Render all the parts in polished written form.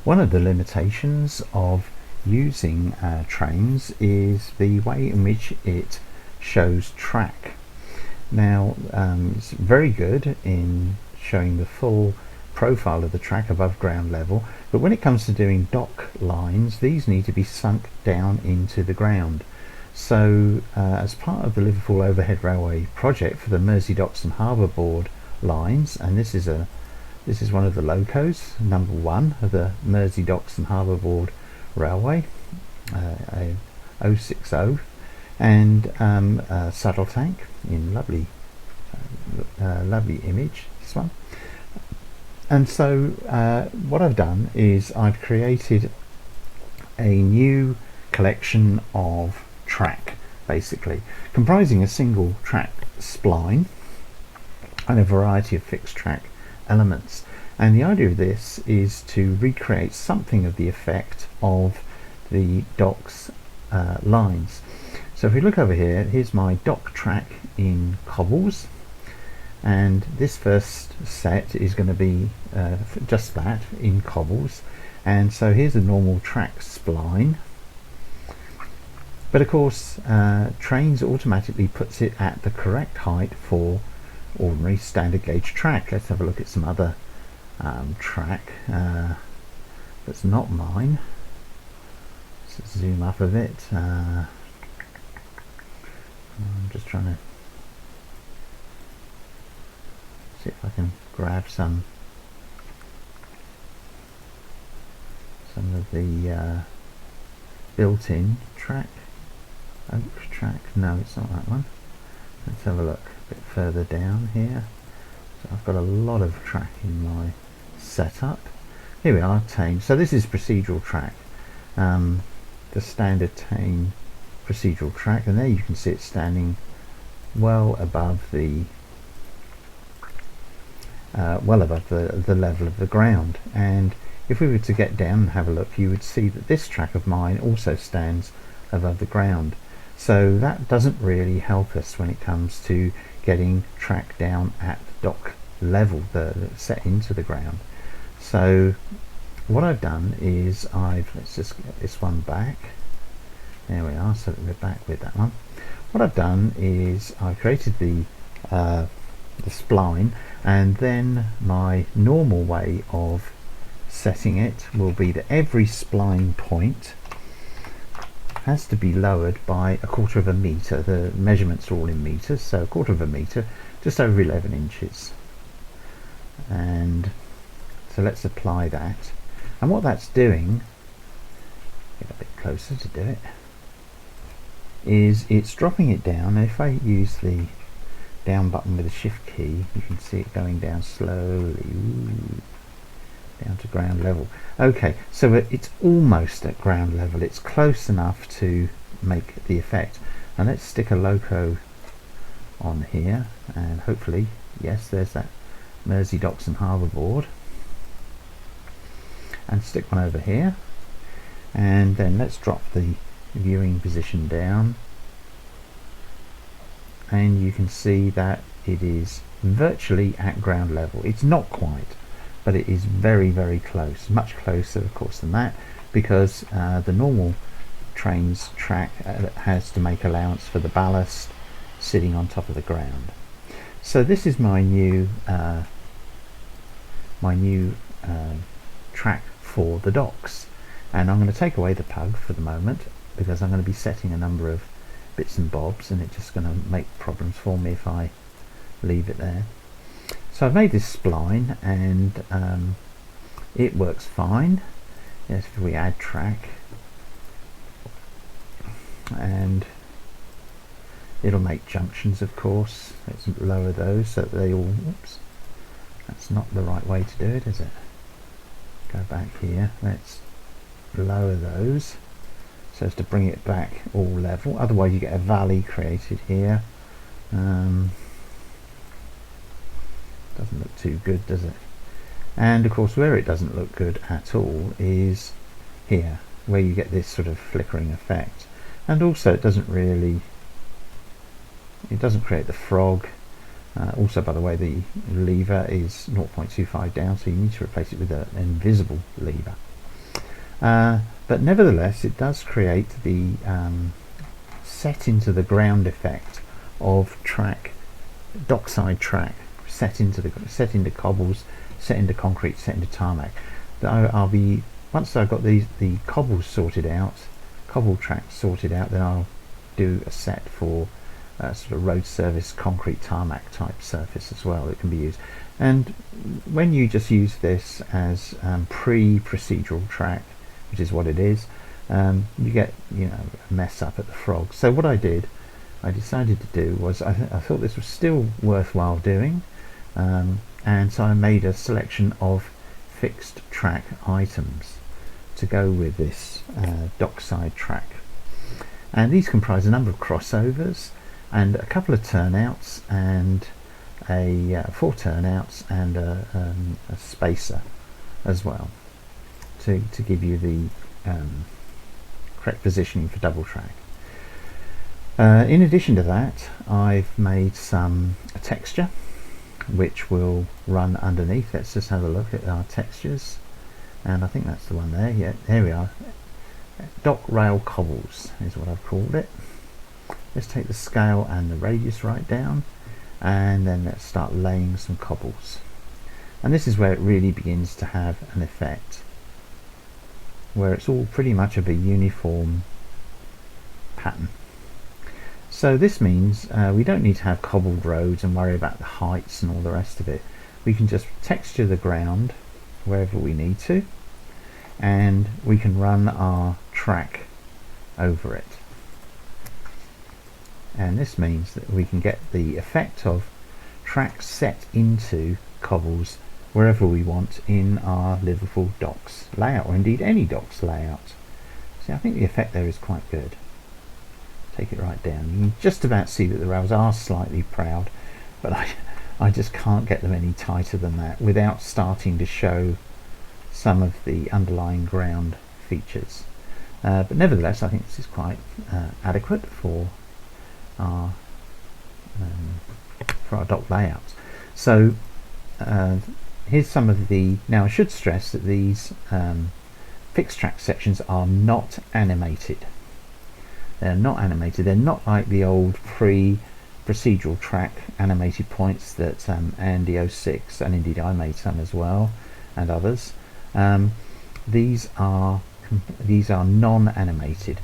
One of the limitations of using trains is the way in which it shows track. Now it's very good in showing the full profile of the track above ground level, but when it comes to doing dock lines, these need to be sunk down into the ground. So as part of the Liverpool Overhead Railway project for the Mersey Docks and Harbour Board lines, and this is one of the locos, number 1 of the Mersey Docks and Harbour Board Railway, a 060, and a saddle tank in lovely image, this one. And so what I've done is I've created a new collection of track, basically comprising a single track spline and a variety of fixed track elements. And the idea of this is to recreate something of the effect of the docks lines. So if we look over here, here's my dock track in cobbles, and this first set is going to be just that, in cobbles. And so here's a normal track spline, but of course trains automatically puts it at the correct height for ordinary standard gauge track. Let's have a look at some other track that's not mine. Let's zoom up a bit. I'm just trying to see if I can grab some of the built-in track. Oak track, no, it's not that one. Let's have a look a bit further down here. So I've got a lot of track in my setup. Here we are, tame. So this is procedural track, the standard tame procedural track, and there you can see it standing well above the level of the ground. And if we were to get down and have a look, you would see that this track of mine also stands above the ground. So that doesn't really help us when it comes to getting track down at the dock level, set into the ground. So what I've done is let's just get this one back. There we are, so we're back with that one. What I've done is I created the spline, and then my normal way of setting it will be that every spline point has to be lowered by 1/4 of a metre. The measurements are all in metres, so 1/4 of a metre, just over 11 inches. And so let's apply that. And what that's doing, get a bit closer to do it, is it's dropping it down. And if I use the down button with the shift key, you can see it going down slowly. Ooh, down to ground level. Okay, so it's almost at ground level. It's close enough to make the effect. And let's stick a loco on here, and hopefully, yes, there's that Mersey Docks and Harbour Board. And stick one over here, and then let's drop the viewing position down, and you can see that it is virtually at ground level. It's not quite, but it is very, very close, much closer of course than that, because the normal train's track has to make allowance for the ballast sitting on top of the ground. So this is my new track for the docks, and I'm going to take away the pug for the moment because I'm going to be setting a number of bits and bobs, and it's just going to make problems for me if I leave it there. So I've made this spline, and it works fine. Yes, if we add track, and it'll make junctions, of course. Let's lower those so that they all, oops, that's not the right way to do it, is it? Go back here, let's lower those so as to bring it back all level, otherwise you get a valley created here. Doesn't look too good, does it? And of course where it doesn't look good at all is here, where you get this sort of flickering effect. And also it doesn't create the frog. Also, by the way, the lever is 0.25 down, so you need to replace it with an invisible lever. but nevertheless it does create the set into the ground effect of track, dockside track, set into cobbles, set into concrete, set into tarmac. I'll be, once I've got the cobbles sorted out, cobble tracks sorted out, then I'll do a set for sort of road service concrete tarmac type surface as well that can be used. And when you just use this as pre-procedural track, which is what it is, you get, you know, a mess up at the frog. So what I decided to do was, I thought this was still worthwhile doing, and so I made a selection of fixed track items to go with this dockside track. And these comprise a number of crossovers and a couple of turnouts and a 4 turnouts and a spacer as well to give you the correct positioning for double track. In addition to that, I've made a texture which will run underneath. Let's just have a look at our textures, and I think that's the one there. Yeah, there we are. Dock rail cobbles is what I've called it. Let's take the scale and the radius right down, and then let's start laying some cobbles. And this is where it really begins to have an effect, where it's all pretty much of a uniform pattern. So this means we don't need to have cobbled roads and worry about the heights and all the rest of it. We can just texture the ground wherever we need to, and we can run our track over it. And this means that we can get the effect of track set into cobbles wherever we want in our Liverpool docks layout, or indeed any docks layout. See, I think the effect there is quite good. Take it right down. You can just about see that the rails are slightly proud, but I just can't get them any tighter than that without starting to show some of the underlying ground features. But nevertheless, I think this is quite adequate for our dock layouts. So here's some of the, now I should stress that these fixed track sections are not animated. They're not animated. They're not like the old pre-procedural track animated points that Andy06, and indeed I made some as well, and others. These are non-animated.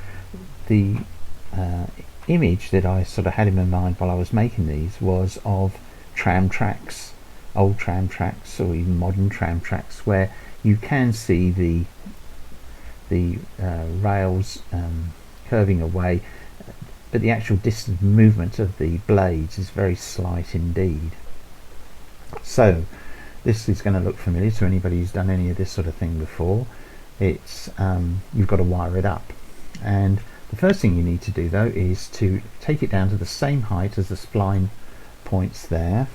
The image that I sort of had in my mind while I was making these was of tram tracks, old tram tracks, or even modern tram tracks, where you can see the rails curving away, but the actual distance movement of the blades is very slight indeed. So this is going to look familiar to anybody who's done any of this sort of thing before. It's you've got to wire it up, and the first thing you need to do though is to take it down to the same height as the spline points there.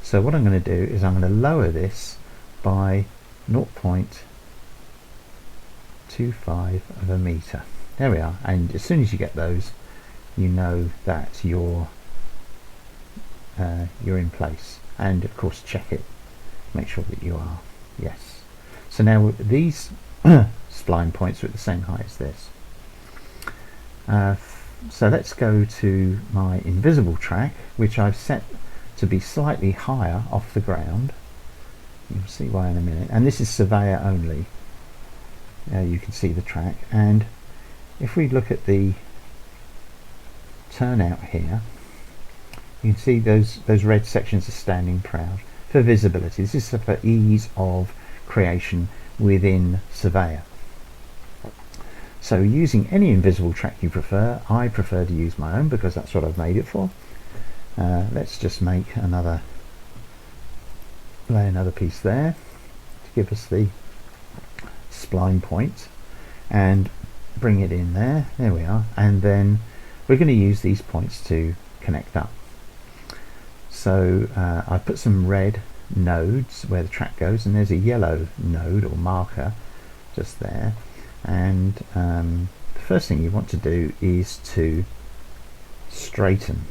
So what I'm going to do is I'm going to lower this by 0.25 of a meter. There we are, and as soon as you get those, you know that you're in place, and of course check it, make sure that you are. Yes. So now these spline points are at the same height as this. So let's go to my invisible track, which I've set to be slightly higher off the ground. You'll see why in a minute. And this is surveyor only. You can see the track, and if we look at the turnout here, you can see those red sections are standing proud for visibility. This is for ease of creation within Surveyor. So using any invisible track you prefer, I prefer to use my own because that's what I've made it for. Let's just make lay another piece there to give us the spline point, and bring it in there. There we are, and then we're going to use these points to connect up. So I put some red nodes where the track goes, and there's a yellow node or marker just there, and the first thing you want to do is to straighten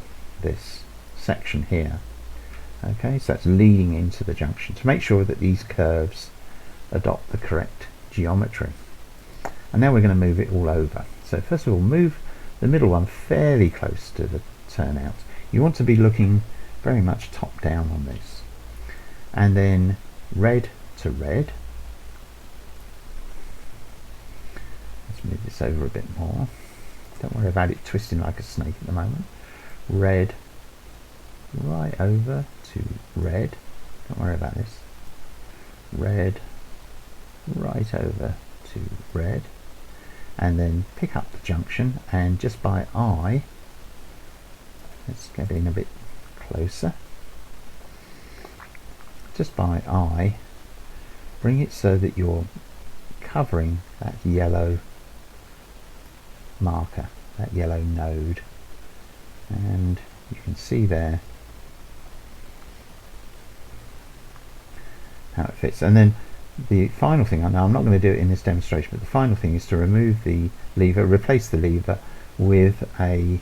this section here. Okay, so that's leading into the junction, to make sure that these curves adopt the correct geometry. And now we're going to move it all over. So first of all, move the middle one fairly close to the turnout. You want to be looking very much top down on this. And then red to red. Let's move this over a bit more. Don't worry about it twisting like a snake at the moment. Red right over to red. Don't worry about this. Red right over to red. And then pick up the junction, and just by eye, let's get in a bit closer. Just by eye, bring it so that you're covering that yellow marker, that yellow node, and you can see there how it fits. And then the final thing, now I'm not going to do it in this demonstration, but the final thing is to remove the lever, replace the lever with an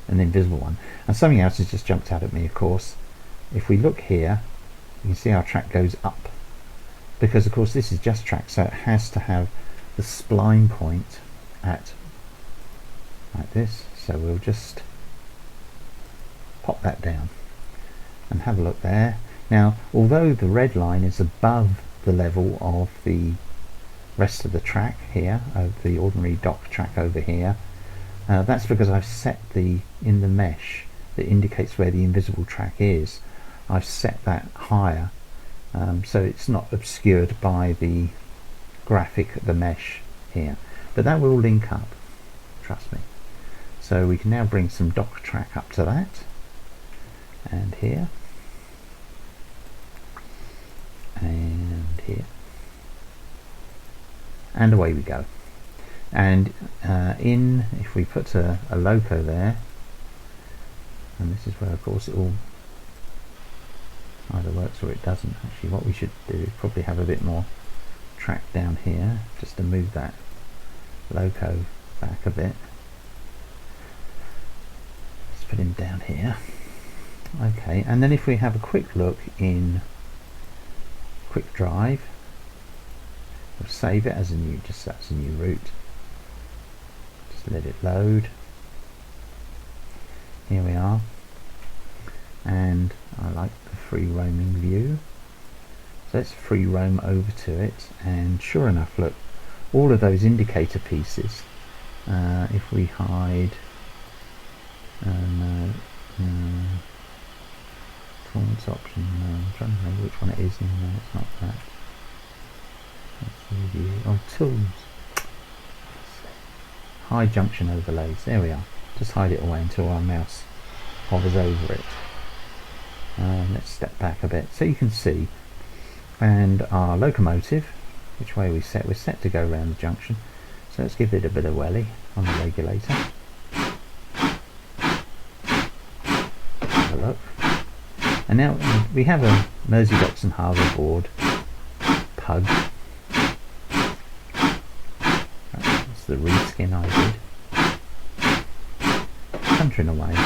invisible one. And something else has just jumped out at me, of course. If we look here, you can see our track goes up, because of course this is just track, so it has to have the spline point at like this. So we'll just pop that down and have a look there. Now, although the red line is above the level of the rest of the track here, of the ordinary dock track over here, that's because I've set in the mesh that indicates where the invisible track is, I've set that higher, so it's not obscured by the graphic, the mesh here. But that will link up, trust me. So we can now bring some dock track up to that, and here, and here, and away we go. And if we put a loco there, and this is where of course it all either works or it doesn't. Actually, what we should do is probably have a bit more track down here, just to move that loco back a bit. Let's put him down here. Okay, and then if we have a quick look in Quick Drive, we'll save it as a new, that's a new route. Just let it load. Here we are, and I like the free roaming view, so let's free roam over to it, and sure enough, look, all of those indicator pieces, if we hide performance option, I'm trying to remember which one it is. No, it's not that. Let's see, oh, tools, hide junction overlays, there we are. Just hide it away until our mouse hovers over it. Let's step back a bit so you can see. And our locomotive, which way we're set to go around the junction, so let's give it a bit of welly on the regulator. Have a look. And now we have a Mersey Docks and Harbour Board pug. That's the reskin I did. Countering away.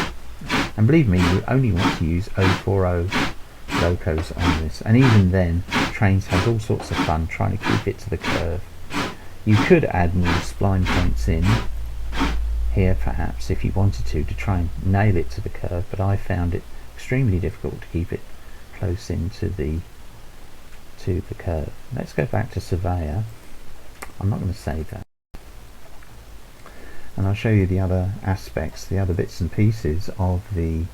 And believe me, you only want to use 040 locos on this, and even then Trains has all sorts of fun trying to keep it to the curve. You could add more spline points in here perhaps if you wanted to try and nail it to the curve, but I found it extremely difficult to keep it close into the curve. Let's go back to Surveyor. I'm not going to save that, and I'll show you the other aspects, the other bits and pieces of the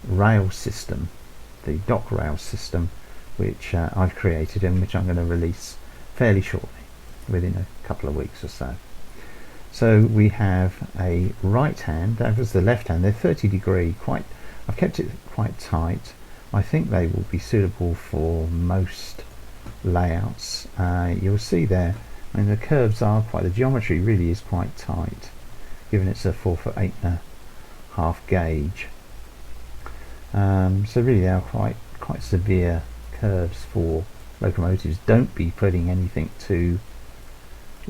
rail system, the dock rail system, which I've created and which I'm going to release fairly shortly, within a couple of weeks or so. So we have a right hand, that was the left hand, they're 30 degree, I've kept it quite tight. I think they will be suitable for most layouts. You'll see there, I mean, the curves are the geometry really is quite tight, given it's a 4 foot 8.5 gauge. So really they are quite severe curves for locomotives. Don't be putting anything too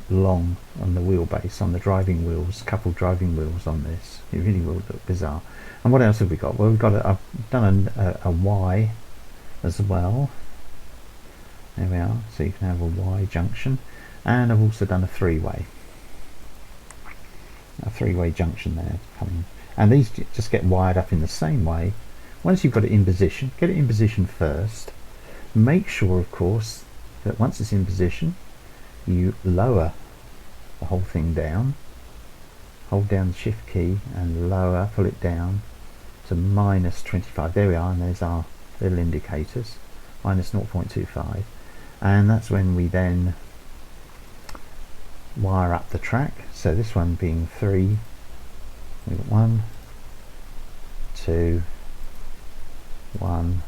long on the wheelbase, on the driving wheels, coupled driving wheels on this. It really will look bizarre. And what else have we got? Well, I've done a Y as well. There we are, so you can have a Y junction, and I've also done a three-way junction there coming, and these just get wired up in the same way. Once you've got it in position, get it in position first. Make sure, of course, that once it's in position, you lower the whole thing down. Hold down the shift key and lower, pull it down to minus 25. There we are, and there's our little indicators, minus 0.25. And that's when we then wire up the track. So this one being 3, we've got 1, 2, 1.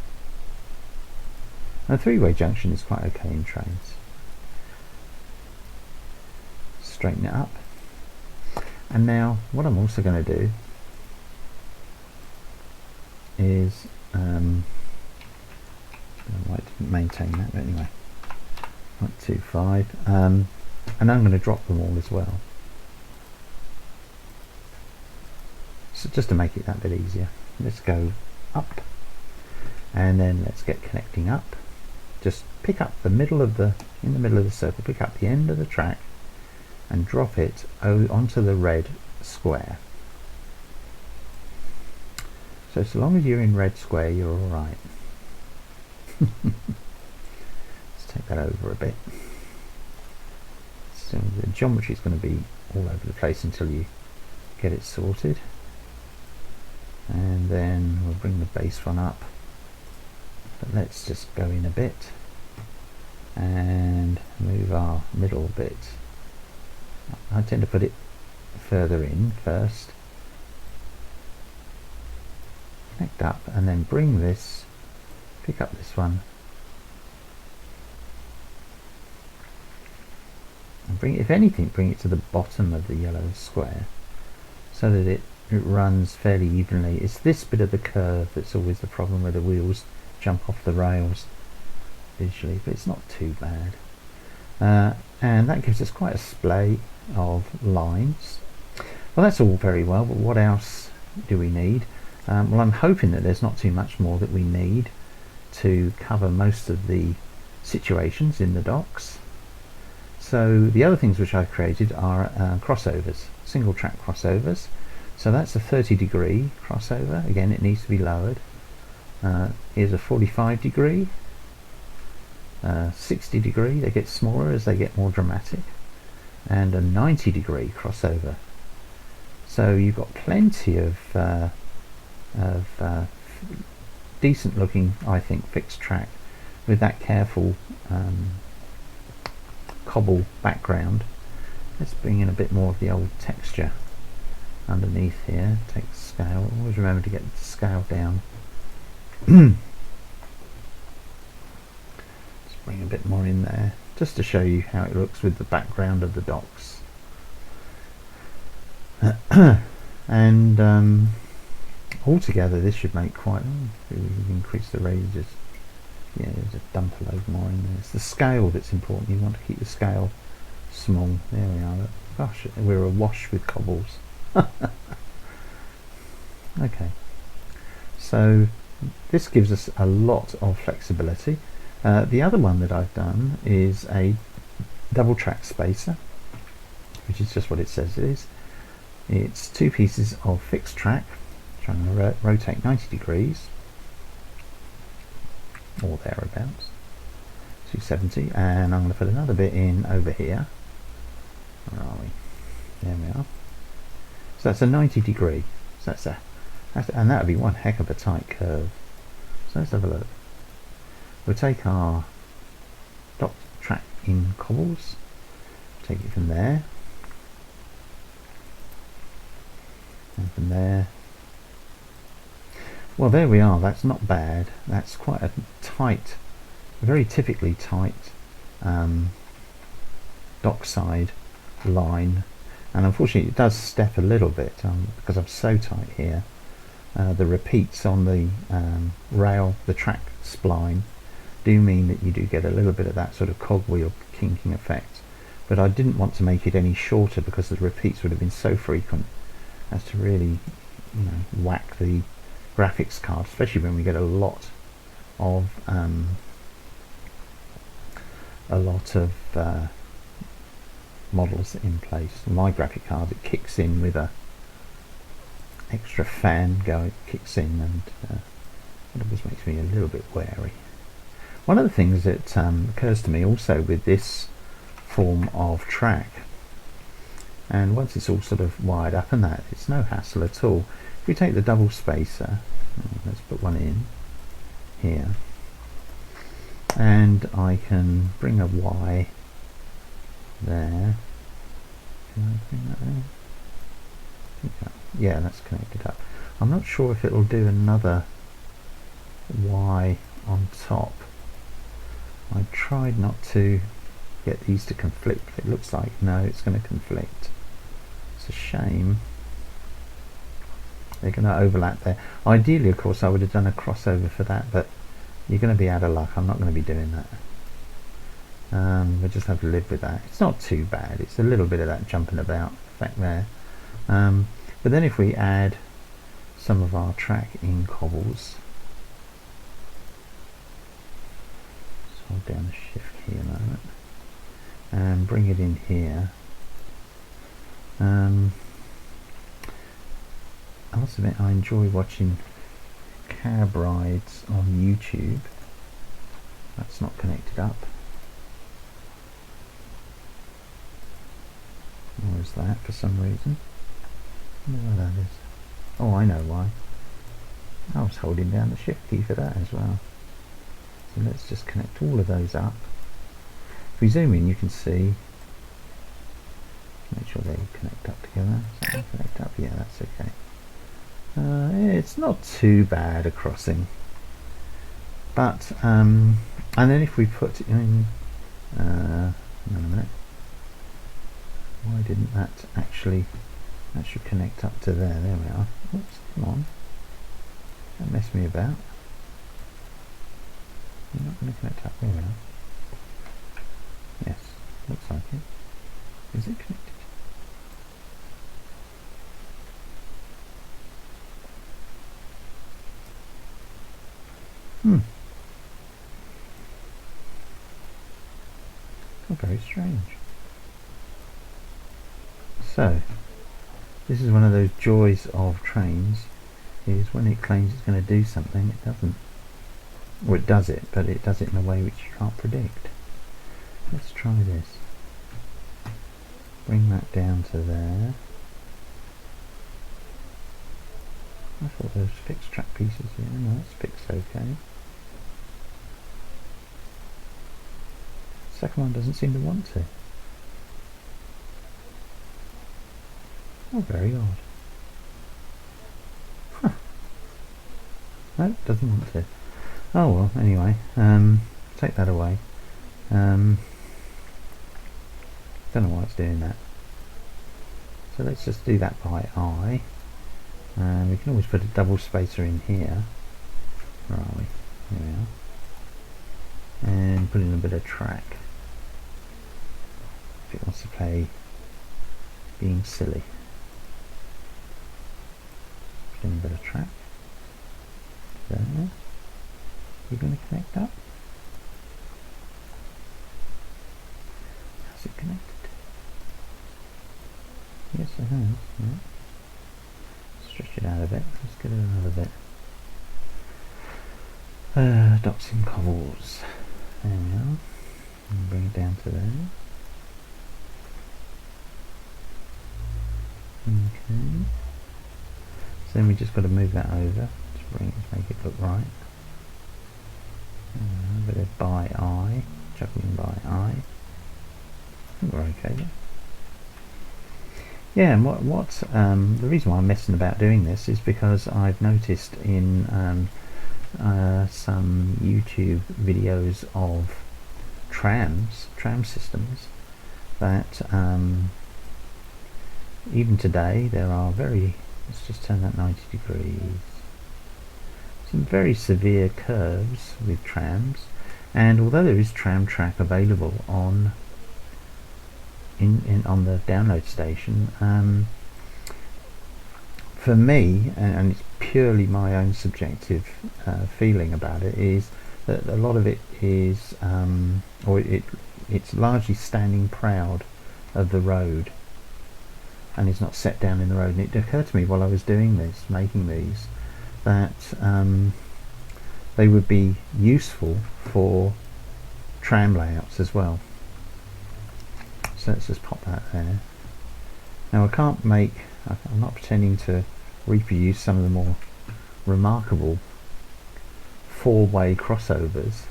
A three-way junction is quite okay in trains. Straighten it up. And now what I'm also going to do is I might maintain that, but anyway, 0.25, and I'm going to drop them all as well, so just to make it that bit easier. Let's go up, and then let's get connecting up. Just pick up the middle of the circle, pick up the end of the track and drop it onto the red square. So long as you're in red square, you're alright. Let's take that over a bit. So the geometry is going to be all over the place until you get it sorted. And then we'll bring the base one up. But let's just go in a bit and move our middle bit. I tend to put it further in first. Connect up and then bring this, pick up this one and bring it, if anything, bring it to the bottom of the yellow square so that it runs fairly evenly. It's this bit of the curve that's always the problem, where the wheels jump off the rails visually, but it's not too bad. And that gives us quite a splay of lines. Well, that's all very well, but what else do we need? Well, I'm hoping that there's not too much more that we need to cover most of the situations in the docks. So the other things which I've created are crossovers, single track crossovers. So that's a 30-degree crossover. Again, it needs to be lowered. Here's a 45-degree, 60-degree. They get smaller as they get more dramatic, and a 90-degree crossover. So you've got plenty of decent looking, I think, fixed track with that careful cobble background. Let's bring in a bit more of the old texture underneath here. Take the scale, always remember to get the scale down. Let's bring a bit more in there just to show you how it looks with the background of the docks. And altogether this should make quite, increase the radius. Yeah, there's a dump a load more in there. It's the scale that's important. You want to keep the scale small. There we are. Gosh, we're awash with cobbles. Okay, so this gives us a lot of flexibility. The other one that I've done is a double track spacer, which is just what it says it is. It's two pieces of fixed track, trying to rotate 90 degrees or thereabouts, 270, and I'm going to put another bit in over here. Where are we? There we are. So that's a 90 degree. So and that would be one heck of a tight curve. So let's have a look. We'll take our dot track in cobbles, take it from there, and from there. Well, there we are. That's not bad. That's quite a tight, very typically tight dockside line, and unfortunately it does step a little bit because I'm so tight here. The repeats on the rail, the track spline, do mean that you do get a little bit of that sort of cogwheel kinking effect, but I didn't want to make it any shorter because the repeats would have been so frequent as to really, whack the graphics card, especially when we get a lot of a lot of models in place. My graphic card, it kicks in with a extra fan kicks in, and it always makes me a little bit wary. One of the things that occurs to me also with this form of track, and once it's all sort of wired up and that, it's no hassle at all. If we take the double spacer, let's put one in here, and I can bring a Y there. Can I bring that there? Yeah, that's connected up. I'm not sure if it'll do another Y on top. I tried not to get these to conflict. It looks like no, it's going to conflict. It's a shame. They're going to overlap there. Ideally, of course, I would have done a crossover for that, but you're going to be out of luck. I'm not going to be doing that. We'll just have to live with that. It's not too bad. It's a little bit of that jumping about effect there. But then if we add some of our track in cobbles, so hold down the shift key a moment, and bring it in here. I must admit, I enjoy watching cab rides on YouTube. That's not connected up. Or is that for some reason? I don't know why that is. Oh, I know why. I was holding down the shift key for that as well. So let's just connect all of those up. If we zoom in, you can see. Make sure they connect up together. So they connect up. Yeah, that's okay. It's not too bad a crossing, but and then if we put in hang on a minute, why didn't that actually, that should connect up to there. There we are. Oops, come on, don't mess me about. You're not going to connect up. There we are. Yes, looks like it. Is it connected? Oh, very strange. So, this is one of those joys of trains, is when it claims it's going to do something, it doesn't. Or it does it, but it does it in a way which you can't predict. Let's try this. Bring that down to there. I thought those fixed track pieces here. No, that's fixed okay. Second one doesn't seem to want to. Oh, very odd. Huh. No, doesn't want to. Oh well, anyway, take that away. Don't know why it's doing that. So let's just do that by eye. We can always put a double spacer in here. Where are we? Here we are. And put in a bit of track. If it wants to play being silly. Put in a bit of track. There. You're going to connect up? Has it connected? Yes, it has. Yeah. Stretch it out a bit. Let's get another bit. Dots and cobbles. There we are. And bring it down to there. Okay. So then we just got to move that over to make it look right. A bit of by eye, juggling by eye. I think we're okay there. Yeah, and the reason why I'm messing about doing this is because I've noticed in some YouTube videos of tram systems that even today there are let's just turn that 90 degrees, some very severe curves with trams, and although there is tram track available on the download station, for me, and it's purely my own subjective feeling about it, is that a lot of it is, or it it's largely standing proud of the road, and is not set down in the road. And it occurred to me while I was doing this, making these, that they would be useful for tram layouts as well. So let's just pop that there. Now I can't make, I'm not pretending to reproduce some of the more remarkable four-way crossovers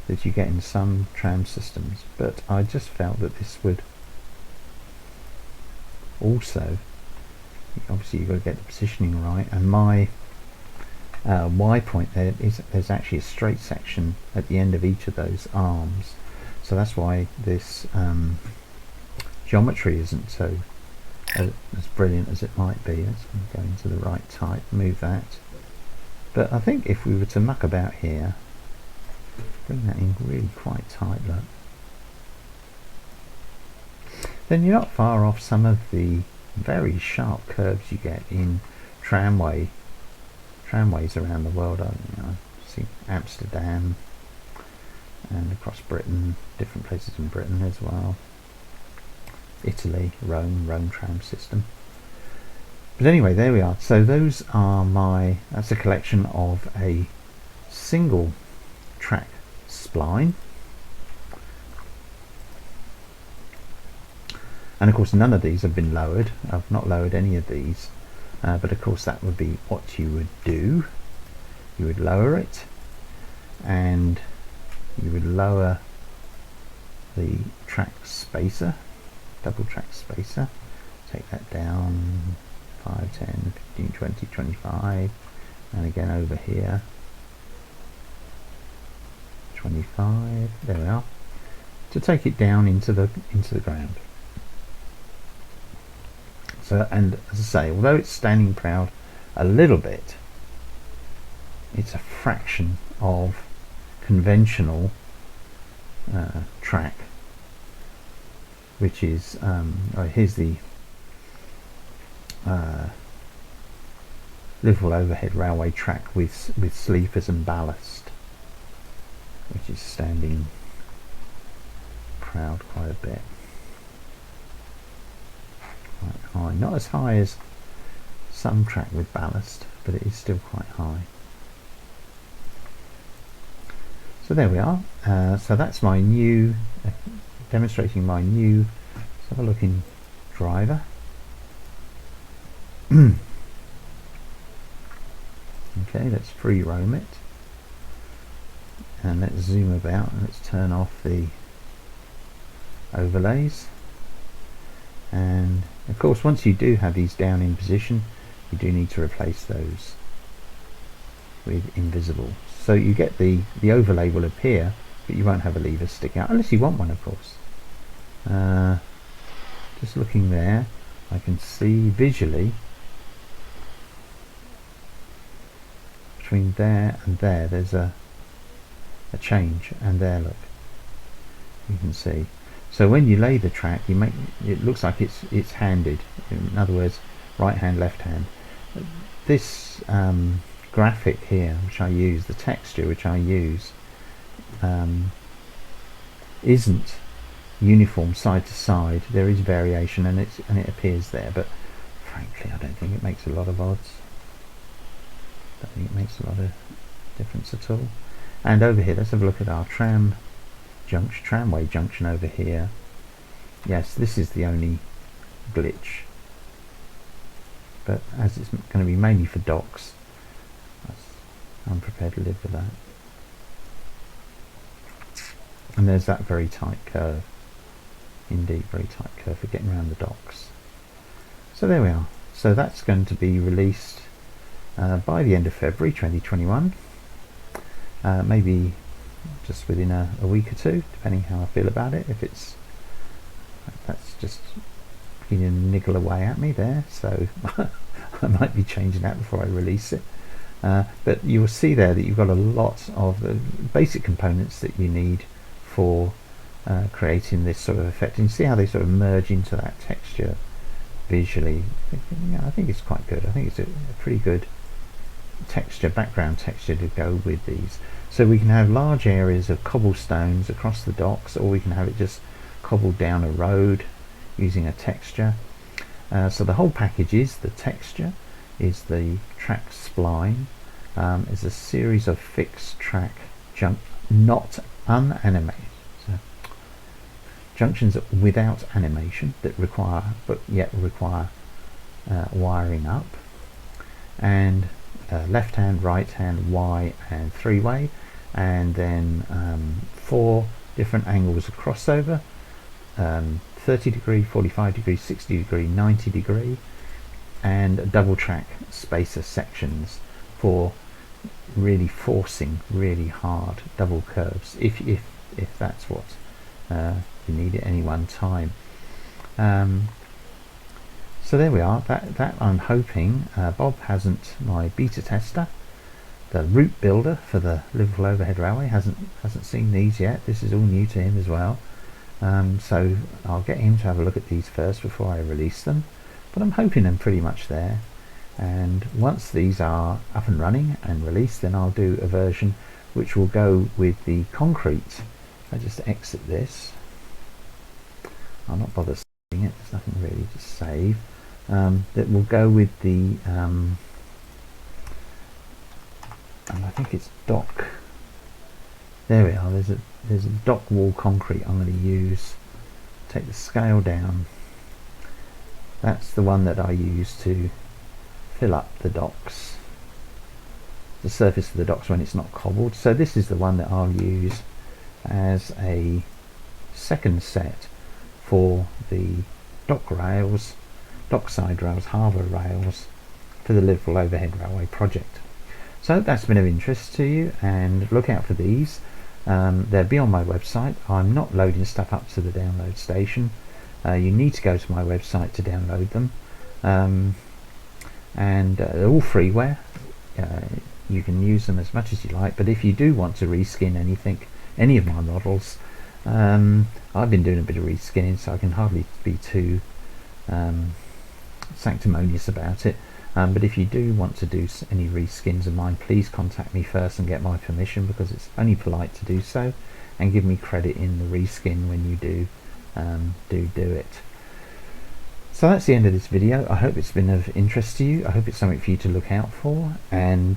that you get in some tram systems, but I just felt that this would also, obviously you've got to get the positioning right, and my Y point there there's actually a straight section at the end of each of those arms, so that's why this geometry isn't so as brilliant as it might be. Let's go into the right type, move that. But I think if we were to muck about here, bring that in really quite tight, look, then you're not far off some of the very sharp curves you get in tramways around the world. I see Amsterdam and across Britain, different places in Britain as well. Italy, Rome tram system. But anyway, there we are. So those are that's a collection of a single track spline. And of course none of these have been lowered. I've not lowered any of these, but of course that would be what you would do. You would lower it, and you would lower the track spacer, double track spacer, take that down 5, 10, 15, 20, 25, and again over here 25, there we are, to take it down into the ground. So, and as I say, although it's standing proud a little bit, it's a fraction of conventional track, which is here's the Liverpool Overhead Railway track with sleepers and ballast, which is standing proud quite a bit. Quite high, not as high as some track with ballast, but it is still quite high. So there we are. So that's my new, demonstrating my new, let's have a look in driver. Okay, let's free roam it, and let's zoom about, and let's turn off the overlays. And of course, once you do have these down in position, you do need to replace those with invisible. So you get the overlay will appear, but you won't have a lever stick out, unless you want one, of course. Just looking there, I can see visually between there and there, there's a change, and there, look, you can see. So when you lay the track, you make it looks like it's handed. In other words, right hand, left hand. This graphic here, which I use, the texture which I use, isn't uniform side to side. There is variation, and it appears there. But frankly, I don't think it makes a lot of odds. I don't think it makes a lot of difference at all. And over here, let's have a look at our tramway junction over here. Yes, this is the only glitch, but as it's going to be mainly for docks, I'm prepared to live with that. And there's that very tight curve, indeed very tight curve for getting around the docks. So there we are. So that's going to be released by the end of February 2021, maybe just within a week or two, depending how I feel about it. If it's, that's just beginning to niggle away at me there, so I might be changing that before I release it. But you will see there that you've got a lot of the basic components that you need for creating this sort of effect, and you see how they sort of merge into that texture visually. I think it's quite good. I think it's a pretty good texture, background texture to go with these. So we can have large areas of cobblestones across the docks, or we can have it just cobbled down a road using a texture. So the whole package is the texture, is the track spline, is a series of fixed track not unanimated, so junctions without animation that require, but yet require wiring up, and left hand, right hand, Y and three-way, and then 4 different angles of crossover, 30 degree, 45 degree, 60 degree, 90 degree, and double track spacer sections for really forcing really hard double curves if that's what you need at any one time. So there we are. That I'm hoping Bob hasn't, my beta tester, the route builder for the Liverpool Overhead Railway, hasn't seen these yet. This is all new to him as well. So I'll get him to have a look at these first before I release them. But I'm hoping I'm pretty much there. And once these are up and running and released, then I'll do a version which will go with the concrete. I just exit this. I'll not bother saving it. There's nothing really to save. That will go with the and I think it's dock. There we are. There's a dock wall concrete I'm going to use. Take the scale down. That's the one that I use to fill up the docks, the surface of the docks when it's not cobbled. So this is the one that I'll use as a second set for the dock rails, dockside rails, harbour rails for the Liverpool Overhead Railway project. So I hope that's been of interest to you, and look out for these. They'll be on my website. I'm not loading stuff up to the download station. You need to go to my website to download them. And they're all freeware. You can use them as much as you like, but if you do want to reskin any of my models, I've been doing a bit of reskinning, so I can hardly be too sanctimonious about it. But if you do want to do any reskins of mine, please contact me first and get my permission, because it's only polite to do so, and give me credit in the reskin when you do it. So that's the end of this video. I hope it's been of interest to you. I hope it's something for you to look out for, and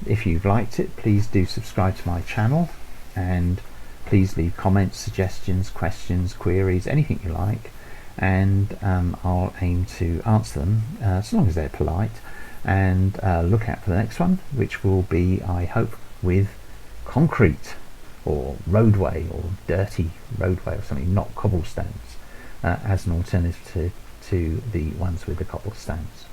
if you've liked it, please do subscribe to my channel, and please leave comments, suggestions, questions, queries, anything you like, and I'll aim to answer them as long as they're polite. And look out for the next one, which will be, I hope, with concrete or roadway, or dirty roadway or something, not cobblestones, as an alternative to the ones with the cobblestones.